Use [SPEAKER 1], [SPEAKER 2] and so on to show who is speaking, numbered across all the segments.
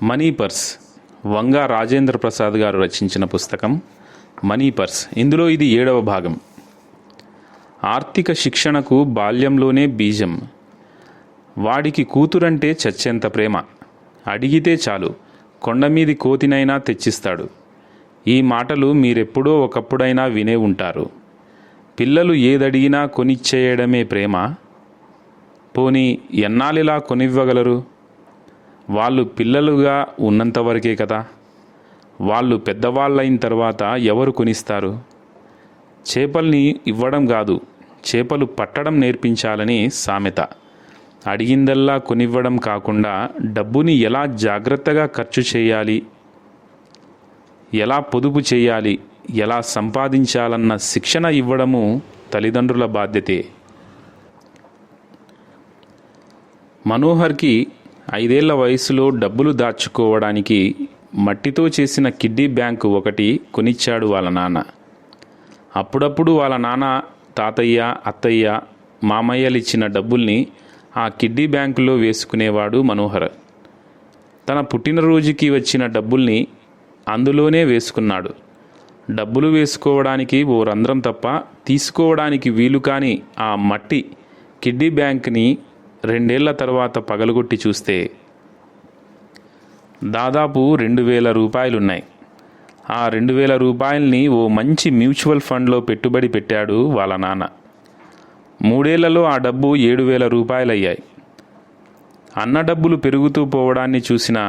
[SPEAKER 1] Money purse Vanga Rajendra Prasad గారు రచించిన పుస్తకం మనీ పర్స్. ఇందులో ఇది 7వ భాగం. ఆర్థిక శిక్షణకు బాల్యంలోనే బీజం. వాడికి కూతురంటే చచ్చెంత ప్రేమ. అడిగితే చాలు కొండమీది కోతినైనా తెచ్చిస్తాడు. ఈ మాటలు మీరెప్పుడో ఒకప్పుడైనా వినే ఉంటారు. పిల్లలు ఏదడిగినా కొనిచ్చేయడమే ప్రేమ. పోనీ ఎన్నాళ్ళిలా కొనివ్వగలరు? వాళ్ళు పిల్లలుగా ఉన్నంతవరకే కదా. వాళ్ళు పెద్దవాళ్ళైన తర్వాత ఎవరు కొనిస్తారు? చేపల్ని ఇవ్వడం కాదు, చేపలు పట్టడం నేర్పించాలని సామెత. అడిగిందల్లా కొనివ్వడం కాకుండా డబ్బుని ఎలా జాగ్రత్తగా ఖర్చు చేయాలి, ఎలా పొదుపు చేయాలి, ఎలా సంపాదించాలన్న శిక్షణ ఇవ్వడము తల్లిదండ్రుల బాధ్యతే. మనోహర్కి 5 ఏళ్ల వయసులో డబ్బులు దాచుకోవడానికి మట్టితో చేసిన కిడ్డీ బ్యాంకు ఒకటి కొనిచ్చాడు వాళ్ళ నాన్న. అప్పుడప్పుడు వాళ్ళ నాన్న, తాతయ్య, అత్తయ్య, మామయ్యలిచ్చిన డబ్బుల్ని ఆ కిడ్డీ బ్యాంకులో వేసుకునేవాడు మనోహర్. తన పుట్టినరోజుకి వచ్చిన డబ్బుల్ని అందులోనే వేసుకున్నాడు. డబ్బులు వేసుకోవడానికి ఓ రంధ్రం తప్ప తీసుకోవడానికి వీలు కాని ఆ మట్టి కిడ్డీ బ్యాంక్ని 2 ఏళ్ల తర్వాత పగలగొట్టి చూస్తే దాదాపు 2,000 రూపాయలున్నాయి. ఆ 2,000 రూపాయల్ని ఓ మంచి మ్యూచువల్ ఫండ్లో పెట్టుబడి పెట్టాడు వాళ్ళ నాన్న. 3 ఏళ్లలో ఆ డబ్బు 7,000 రూపాయలయ్యాయి. అన్న డబ్బులు పెరుగుతూ పోవడాన్ని చూసిన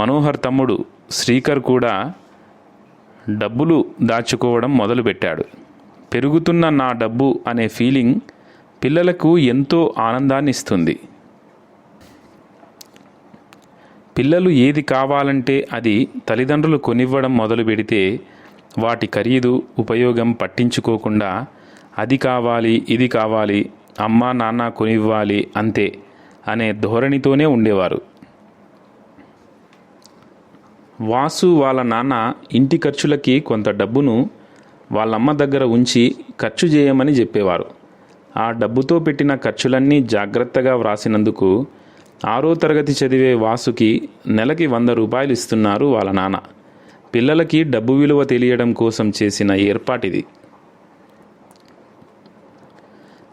[SPEAKER 1] మనోహర్ తమ్ముడు శ్రీకర్ కూడా డబ్బులు దాచుకోవడం మొదలుపెట్టాడు. పెరుగుతున్న నా డబ్బు అనే ఫీలింగ్ పిల్లలకు ఎంతో ఆనందాన్ని ఇస్తుంది. పిల్లలు ఏది కావాలంటే అది తల్లిదండ్రులు కొనివ్వడం మొదలు పెడితే వాటి ఖరీదు, ఉపయోగం పట్టించుకోకుండా అది కావాలి, ఇది కావాలి, అమ్మా నాన్న కొనివ్వాలి అంతే అనే ధోరణితోనే ఉండేవారు. వాసు వాళ్ళ నాన్న ఇంటి ఖర్చులకి కొంత డబ్బును వాళ్ళమ్మ దగ్గర ఉంచి ఖర్చు చేయమని చెప్పేవారు. ఆ డబ్బుతో పెట్టిన ఖర్చులన్నీ జాగ్రత్తగా వ్రాసినందుకు 6వ తరగతి చదివే వాసుకి నెలకి 100 రూపాయలు ఇస్తున్నారు వాళ్ళ నాన్న. పిల్లలకి డబ్బు విలువ తెలియడం కోసం చేసిన ఏర్పాటిది.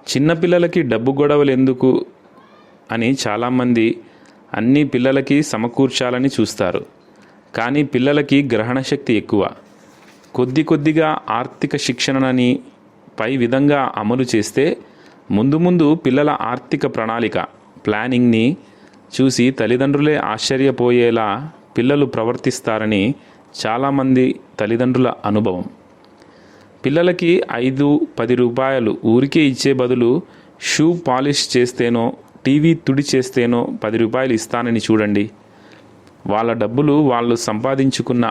[SPEAKER 1] చిన్నపిల్లలకి డబ్బు గొడవలు ఎందుకు అని చాలామంది అన్ని పిల్లలకి సమకూర్చాలని చూస్తారు. కానీ పిల్లలకి గ్రహణశక్తి ఎక్కువ. కొద్దిగా ఆర్థిక శిక్షణని పై విధంగా అమలు చేస్తే ముందు ముందు పిల్లల ఆర్థిక ప్లానింగ్ని చూసి తల్లిదండ్రులే ఆశ్చర్యపోయేలా పిల్లలు ప్రవర్తిస్తారని చాలామంది తల్లిదండ్రుల అనుభవం. పిల్లలకి 5-10 రూపాయలు ఊరికే ఇచ్చే బదులు షూ పాలిష్ చేస్తేనో, టీవీ తుడి చేస్తేనో 10 రూపాయలు ఇస్తానని చూడండి. వాళ్ళ డబ్బులు వాళ్ళు సంపాదించుకున్న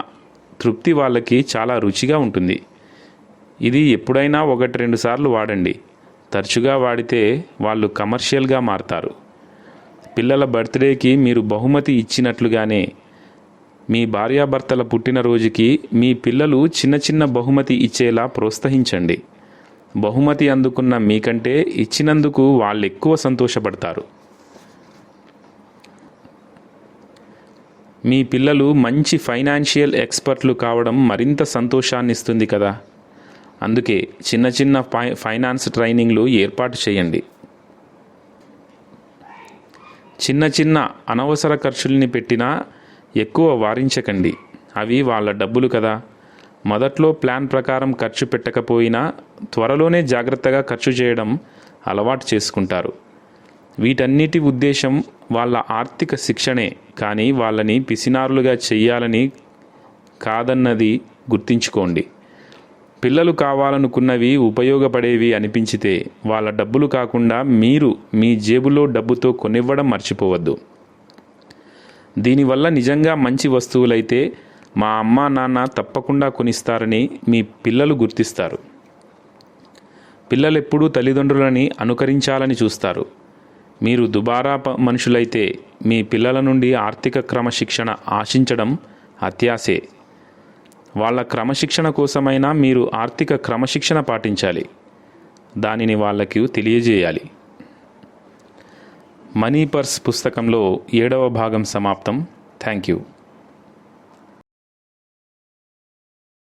[SPEAKER 1] తృప్తి వాళ్ళకి చాలా రుచిగా ఉంటుంది. ఇది ఎప్పుడైనా 1-2 సార్లు వాడండి. తరచుగా వాడితే వాళ్ళు కమర్షియల్గా మారతారు. పిల్లల బర్త్డేకి మీరు బహుమతి ఇచ్చినట్లుగానే మీ భార్యాభర్తల పుట్టినరోజుకి మీ పిల్లలు చిన్న బహుమతి ఇచ్చేలా ప్రోత్సహించండి. బహుమతి అందుకున్న మీకంటే ఇచ్చినందుకు వాళ్ళు ఎక్కువ సంతోషపడతారు. మీ పిల్లలు మంచి ఫైనాన్షియల్ ఎక్స్పర్ట్లు కావడం మరింత సంతోషాన్ని ఇస్తుంది కదా. అందుకే చిన్న ఫైనాన్స్ ట్రైనింగ్లు ఏర్పాటు చేయండి. చిన్న అనవసర ఖర్చుల్ని పెట్టినా ఎక్కువ వారించకండి. అవి వాళ్ళ డబ్బులు కదా. మొదట్లో ప్లాన్ ప్రకారం ఖర్చు పెట్టకపోయినా త్వరలోనే జాగ్రత్తగా ఖర్చు చేయడం అలవాటు చేసుకుంటారు. వీటన్నిటి ఉద్దేశం వాళ్ళ ఆర్థిక శిక్షణే కానీ వాళ్ళని పిసినారులుగా చెయ్యాలని కాదన్నది గుర్తుంచుకోండి. పిల్లలు కావాలనుకున్నవి ఉపయోగపడేవి అనిపించితే వాళ్ళ డబ్బులు కాకుండా మీరు మీ జేబులో డబ్బుతో కొనివ్వడం మర్చిపోవద్దు. దీనివల్ల నిజంగా మంచి వస్తువులైతే మా అమ్మా నాన్న తప్పకుండా కొనిస్తారని మీ పిల్లలు గుర్తిస్తారు. పిల్లలెప్పుడూ తల్లిదండ్రులని అనుకరించాలని చూస్తారు. మీరు దుబారా మనుషులైతే మీ పిల్లల నుండి ఆర్థిక క్రమశిక్షణ ఆశించడం అత్యాశే. వాళ్ళ క్రమశిక్షణ కోసమైనా మీరు ఆర్థిక క్రమశిక్షణ పాటించాలి. దానిని వాళ్ళకి తెలియజేయాలి. మనీ పర్స్ పుస్తకంలో 7వ భాగం సమాప్తం. Thank you.